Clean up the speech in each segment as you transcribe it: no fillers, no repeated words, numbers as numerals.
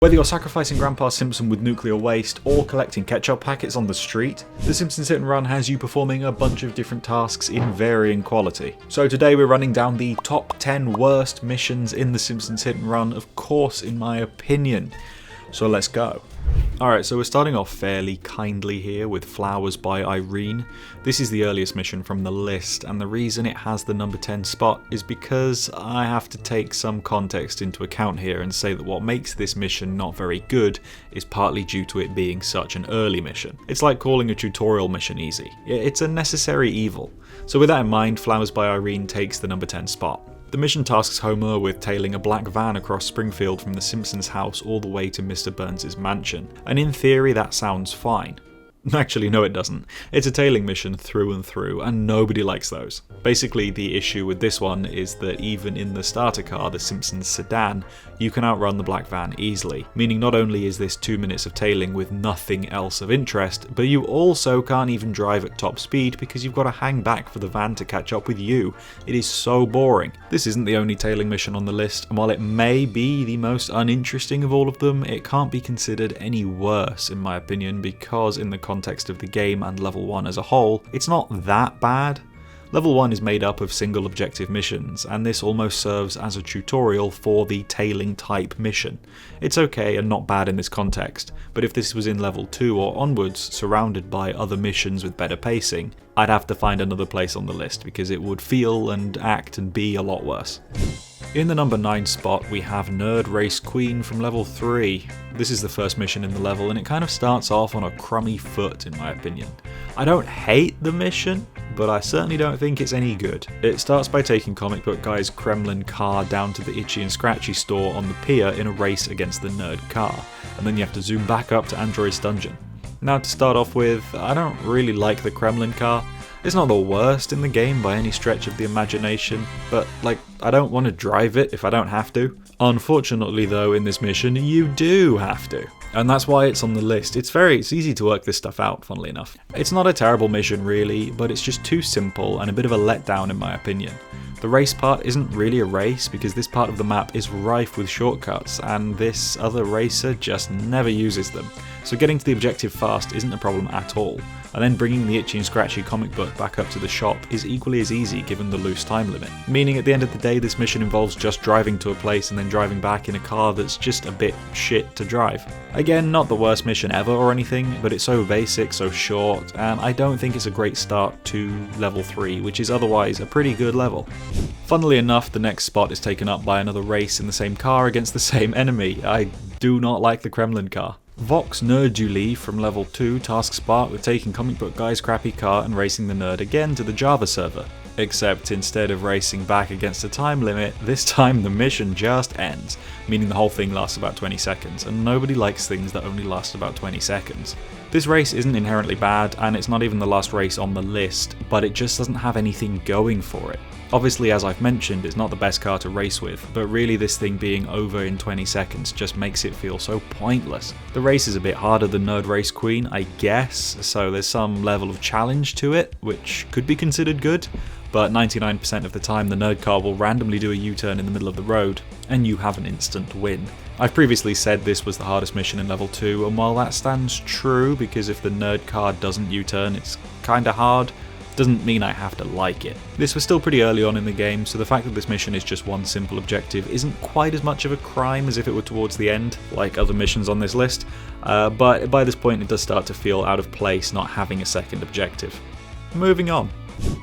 Whether you're sacrificing Grandpa Simpson with nuclear waste or collecting ketchup packets on the street, the Simpsons Hit and Run has you performing a bunch of different tasks in varying quality. So today we're running down the top 10 worst missions in the Simpsons Hit and Run, of course in my opinion. So let's go. Alright, so we're starting off fairly kindly here with Flowers by Irene. This is the earliest mission from the list, and the reason it has the number 10 spot is because I have to take some context into account here and say that what makes this mission not very good is partly due to it being such an early mission. It's like calling a tutorial mission easy. It's a necessary evil. So with that in mind, Flowers by Irene takes the number 10 spot. The mission tasks Homer with tailing a black van across Springfield from the Simpsons house all the way to Mr. Burns' mansion, and in theory that sounds fine. Actually, no it doesn't. It's a tailing mission through and through, and nobody likes those. Basically, the issue with this one is that even in the starter car, the Simpsons sedan, you can outrun the black van easily, meaning not only is this 2 minutes of tailing with nothing else of interest, but you also can't even drive at top speed because you've got to hang back for the van to catch up with you. It is so boring. This isn't the only tailing mission on the list, and while it may be the most uninteresting of all of them, it can't be considered any worse in my opinion, because in the context of the game and level 1 as a whole, it's not that bad. Level 1 is made up of single objective missions, and this almost serves as a tutorial for the tailing type mission. It's okay and not bad in this context, but if this was in level 2 or onwards, surrounded by other missions with better pacing, I'd have to find another place on the list because it would feel and act and be a lot worse. In the number 9 spot, we have Nerd Race Queen from level 3. This is the first mission in the level, and it kind of starts off on a crummy foot in my opinion. I don't hate the mission, but I certainly don't think it's any good. It starts by taking Comic Book Guy's Kremlin car down to the Itchy and Scratchy store on the pier in a race against the nerd car, and then you have to zoom back up to Android's dungeon. Now to start off with, I don't really like the Kremlin car. It's not the worst in the game by any stretch of the imagination, but I don't want to drive it if I don't have to. Unfortunately though, in this mission, you do have to. And that's why it's on the list. It's easy to work this stuff out, funnily enough. It's not a terrible mission really, but it's just too simple and a bit of a letdown in my opinion. The race part isn't really a race because this part of the map is rife with shortcuts and this other racer just never uses them. So getting to the objective fast isn't a problem at all, and then bringing the Itchy and Scratchy comic book back up to the shop is equally as easy given the loose time limit. Meaning at the end of the day this mission involves just driving to a place and then driving back in a car that's just a bit shit to drive. Again, not the worst mission ever or anything, but it's so basic, so short, and I don't think it's a great start to level 3, which is otherwise a pretty good level. Funnily enough, the next spot is taken up by another race in the same car against the same enemy. I do not like the Kremlin car. Vox Nerduli from level 2 tasks Bart with taking Comic Book Guy's crappy car and racing the nerd again to the Java server. Except instead of racing back against a time limit, this time the mission just ends, meaning the whole thing lasts about 20 seconds, and nobody likes things that only last about 20 seconds. This race isn't inherently bad, and it's not even the last race on the list, but it just doesn't have anything going for it. Obviously, as I've mentioned, it's not the best car to race with, but really this thing being over in 20 seconds just makes it feel so pointless. The race is a bit harder than Nerd Race Queen, I guess, so there's some level of challenge to it, which could be considered good, but 99% of the time the nerd car will randomly do a U-turn in the middle of the road, and you have an instant win. I've previously said this was the hardest mission in level 2, and while that stands true, because if the nerd car doesn't U-turn it's kinda hard, doesn't mean I have to like it. This was still pretty early on in the game, so the fact that this mission is just one simple objective isn't quite as much of a crime as if it were towards the end, like other missions on this list, but by this point it does start to feel out of place not having a second objective. Moving on.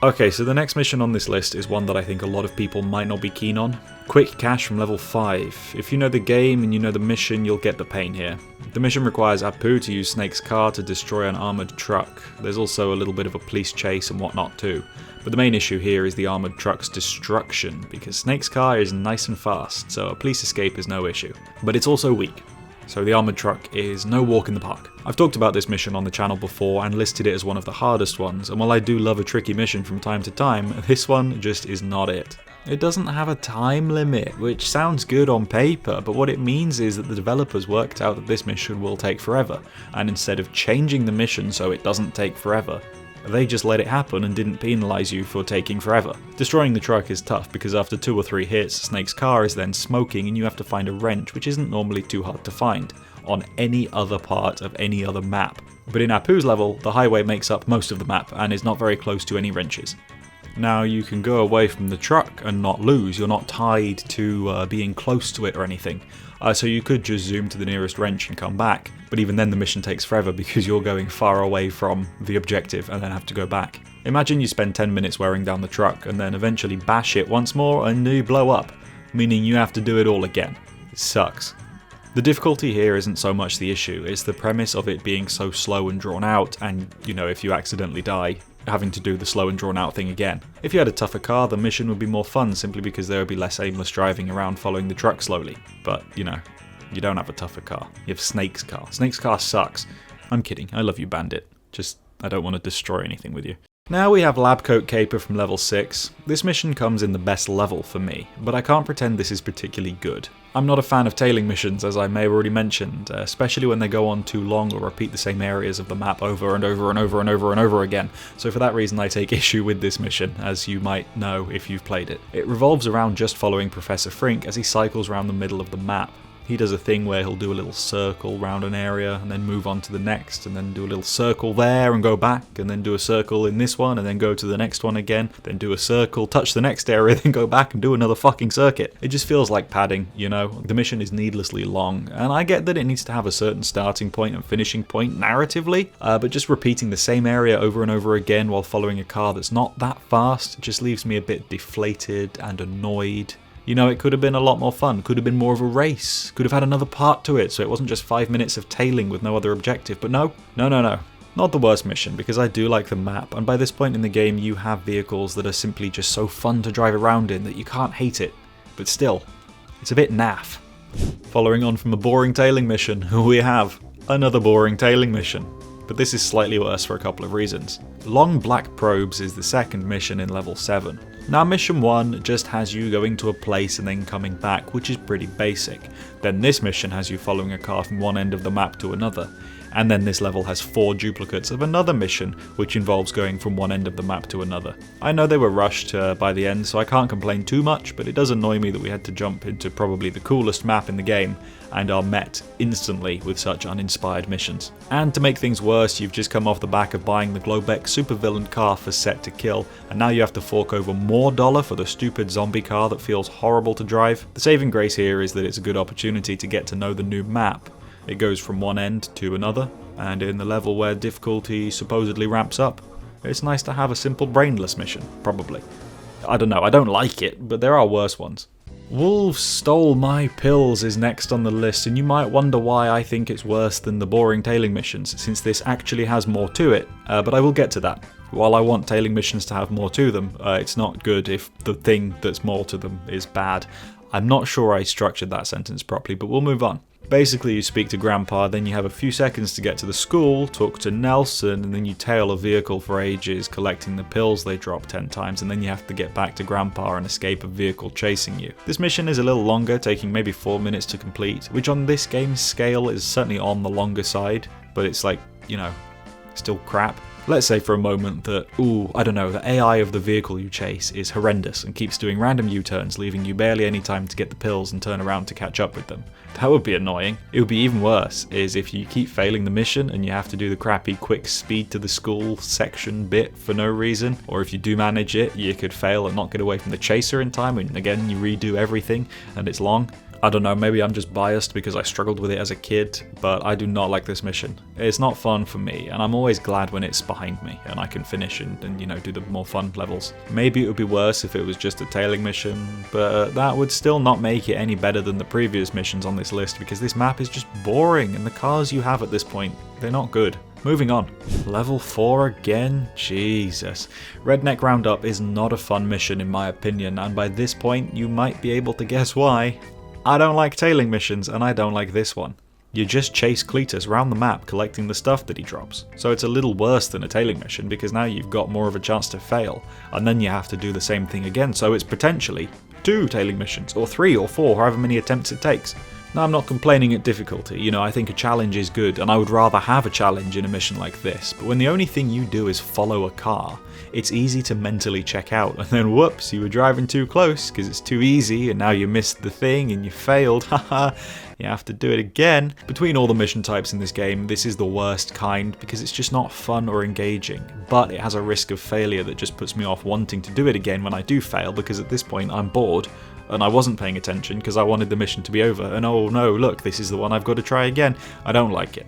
Okay, so the next mission on this list is one that I think a lot of people might not be keen on. Quick Cash from level 5. If you know the game and you know the mission, you'll get the pain here. The mission requires Apu to use Snake's car to destroy an armoured truck. There's also a little bit of a police chase and whatnot too. But the main issue here is the armoured truck's destruction, because Snake's car is nice and fast, so a police escape is no issue. But it's also weak. So the armoured truck is no walk in the park. I've talked about this mission on the channel before and listed it as one of the hardest ones, and while I do love a tricky mission from time to time, this one just is not it. It doesn't have a time limit, which sounds good on paper, but what it means is that the developers worked out that this mission will take forever, and instead of changing the mission so it doesn't take forever, They just let it happen and didn't penalise you for taking forever. Destroying the truck is tough because after 2 or 3 hits, Snake's car is then smoking and you have to find a wrench, which isn't normally too hard to find on any other part of any other map. But in Apu's level, the highway makes up most of the map and is not very close to any wrenches. Now you can go away from the truck and not lose, you're not tied to being close to it or anything. So you could just zoom to the nearest wrench and come back, but even then the mission takes forever because you're going far away from the objective and then have to go back. Imagine you spend 10 minutes wearing down the truck and then eventually bash it once more and you blow up, meaning you have to do it all again. It sucks. The difficulty here isn't so much the issue, it's the premise of it being so slow and drawn out and, you know, if you accidentally die, having to do the slow and drawn out thing again. If you had a tougher car, the mission would be more fun simply because there would be less aimless driving around following the truck slowly. But, you know, you don't have a tougher car. You have Snake's car. Snake's car sucks. I'm kidding, I love you, Bandit. Just, I don't want to destroy anything with you. Now we have Lab Coat Caper from level 6. This mission comes in the best level for me, but I can't pretend this is particularly good. I'm not a fan of tailing missions, as I may have already mentioned, especially when they go on too long or repeat the same areas of the map over and over and over and over and over again, so for that reason I take issue with this mission, as you might know if you've played it. It revolves around just following Professor Frink as he cycles around the middle of the map. He does a thing where he'll do a little circle around an area and then move on to the next and then do a little circle there and go back and then do a circle in this one and then go to the next one again, then do a circle, touch the next area, then go back and do another fucking circuit. It just feels like padding, you know? The mission is needlessly long and I get that it needs to have a certain starting point and finishing point narratively, but just repeating the same area over and over again while following a car that's not that fast just leaves me a bit deflated and annoyed. You know, it could have been a lot more fun, could have been more of a race, could have had another part to it so it wasn't just 5 minutes of tailing with no other objective, but no. Not the worst mission, because I do like the map, and by this point in the game you have vehicles that are simply just so fun to drive around in that you can't hate it, but still, it's a bit naff. Following on from a boring tailing mission, we have another boring tailing mission. But this is slightly worse for a couple of reasons. Long Black Probes is the second mission in level 7. Now mission 1 just has you going to a place and then coming back, which is pretty basic. Then this mission has you following a car from one end of the map to another. And then this level has 4 duplicates of another mission, which involves going from one end of the map to another. I know they were rushed by the end, so I can't complain too much, but it does annoy me that we had to jump into probably the coolest map in the game, and are met instantly with such uninspired missions. And to make things worse, you've just come off the back of buying the Glowbeck supervillain car for Set to Kill, and now you have to fork over more dollar for the stupid zombie car that feels horrible to drive. The saving grace here is that it's a good opportunity to get to know the new map. It goes from one end to another, and in the level where difficulty supposedly ramps up, it's nice to have a simple brainless mission, probably. I don't know, I don't like it, but there are worse ones. Wolves Stole My Pills is next on the list, and you might wonder why I think it's worse than the boring tailing missions, since this actually has more to it, but I will get to that. While I want tailing missions to have more to them, it's not good if the thing that's more to them is bad. I'm not sure I structured that sentence properly, but we'll move on. Basically, you speak to Grandpa, then you have a few seconds to get to the school, talk to Nelson, and then you tail a vehicle for ages, collecting the pills they drop 10 times, and then you have to get back to Grandpa and escape a vehicle chasing you. This mission is a little longer, taking maybe 4 minutes to complete, which on this game's scale is certainly on the longer side, but it's like, you know, still crap. Let's say for a moment that, I don't know, the AI of the vehicle you chase is horrendous and keeps doing random U-turns, leaving you barely any time to get the pills and turn around to catch up with them. That would be annoying. It would be even worse is if you keep failing the mission and you have to do the crappy quick speed to the school section bit for no reason, or if you do manage it, you could fail and not get away from the chaser in time, and again you redo everything and it's long. I don't know, maybe I'm just biased because I struggled with it as a kid, but I do not like this mission. It's not fun for me, and I'm always glad when it's behind me and I can finish and you know, do the more fun levels. Maybe it would be worse if it was just a tailing mission, but that would still not make it any better than the previous missions on this list because this map is just boring and the cars you have at this point, they're not good. Moving on. Level 4 again? Jesus. Redneck Roundup is not a fun mission in my opinion, and by this point you might be able to guess why. I don't like tailing missions, and I don't like this one. You just chase Cletus around the map collecting the stuff that he drops. So it's a little worse than a tailing mission because now you've got more of a chance to fail, and then you have to do the same thing again, so it's potentially 2 tailing missions, or 3 or 4, however many attempts it takes. Now, I'm not complaining at difficulty, you know, I think a challenge is good, and I would rather have a challenge in a mission like this, but when the only thing you do is follow a car, it's easy to mentally check out, and then whoops, you were driving too close because it's too easy, and now you missed the thing and you failed, haha, you have to do it again. Between all the mission types in this game, this is the worst kind because it's just not fun or engaging, but it has a risk of failure that just puts me off wanting to do it again when I do fail, because at this point I'm bored, and I wasn't paying attention because I wanted the mission to be over, and oh no, look, this is the one I've got to try again. I don't like it.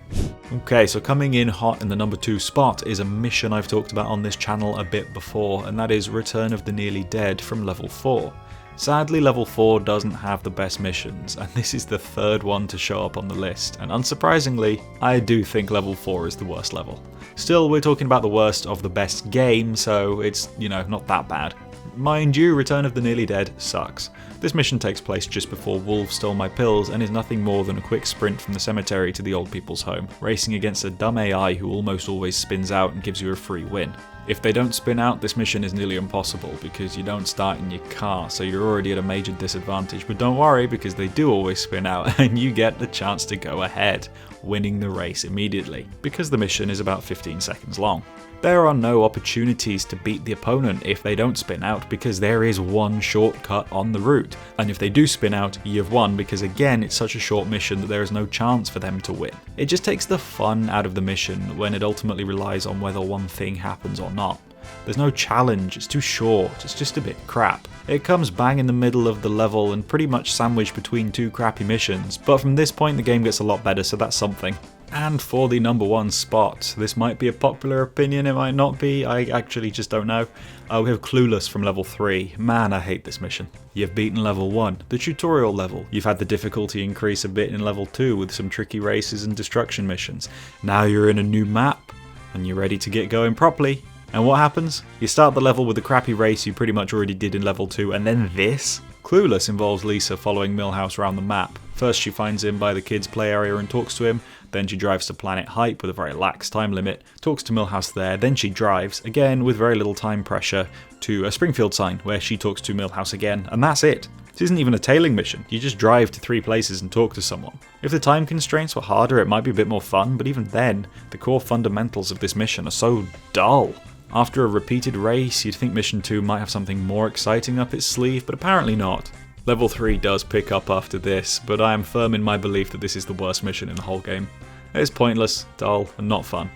Okay, so coming in hot in the number 2 spot is a mission I've talked about on this channel a bit before, and that is Return of the Nearly Dead from level 4. Sadly, level 4 doesn't have the best missions, and this is the 3rd one to show up on the list, and unsurprisingly, I do think level 4 is the worst level. Still, we're talking about the worst of the best game, so it's, you know, not that bad. Mind you, Return of the Nearly Dead sucks. This mission takes place just before wolves stole my pills and is nothing more than a quick sprint from the cemetery to the old people's home, racing against a dumb AI who almost always spins out and gives you a free win. If they don't spin out, this mission is nearly impossible because you don't start in your car, so you're already at a major disadvantage, but don't worry because they do always spin out and you get the chance to go ahead, winning the race immediately, because the mission is about 15 seconds long. There are no opportunities to beat the opponent if they don't spin out because there is one shortcut on the route, and if they do spin out, you've won because again it's such a short mission that there is no chance for them to win. It just takes the fun out of the mission when it ultimately relies on whether one thing happens or not. There's no challenge, it's too short, it's just a bit crap. It comes bang in the middle of the level and pretty much sandwiched between 2 crappy missions, but from this point the game gets a lot better, so that's something. And for the number 1 spot, this might be a popular opinion, it might not be, I actually just don't know. We have Clueless from level 3. Man, I hate this mission. You've beaten level 1, the tutorial level. You've had the difficulty increase a bit in level 2 with some tricky races and destruction missions. Now you're in a new map, and you're ready to get going properly. And what happens? You start the level with a crappy race you pretty much already did in level 2, and then this? Clueless involves Lisa following Milhouse around the map. First she finds him by the kids' play area and talks to him, then she drives to Planet Hype with a very lax time limit, talks to Milhouse there, then she drives, again with very little time pressure, to a Springfield sign where she talks to Milhouse again, and that's it. This isn't even a tailing mission, you just drive to 3 places and talk to someone. If the time constraints were harder it might be a bit more fun, but even then, the core fundamentals of this mission are so dull. After a repeated race, you'd think Mission 2 might have something more exciting up its sleeve, but apparently not. Level 3 does pick up after this, but I am firm in my belief that this is the worst mission in the whole game. It's pointless, dull, and not fun.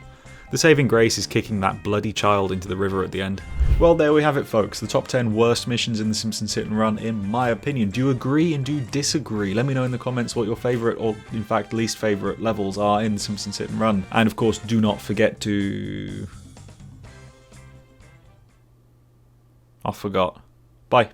The saving grace is kicking that bloody child into the river at the end. Well, there we have it folks, the top 10 worst missions in the Simpsons Hit and Run in my opinion. Do you agree and do you disagree? Let me know in the comments what your favourite, or in fact least favourite levels are in the Simpsons Hit and Run. And of course, do not forget to... I forgot. Bye.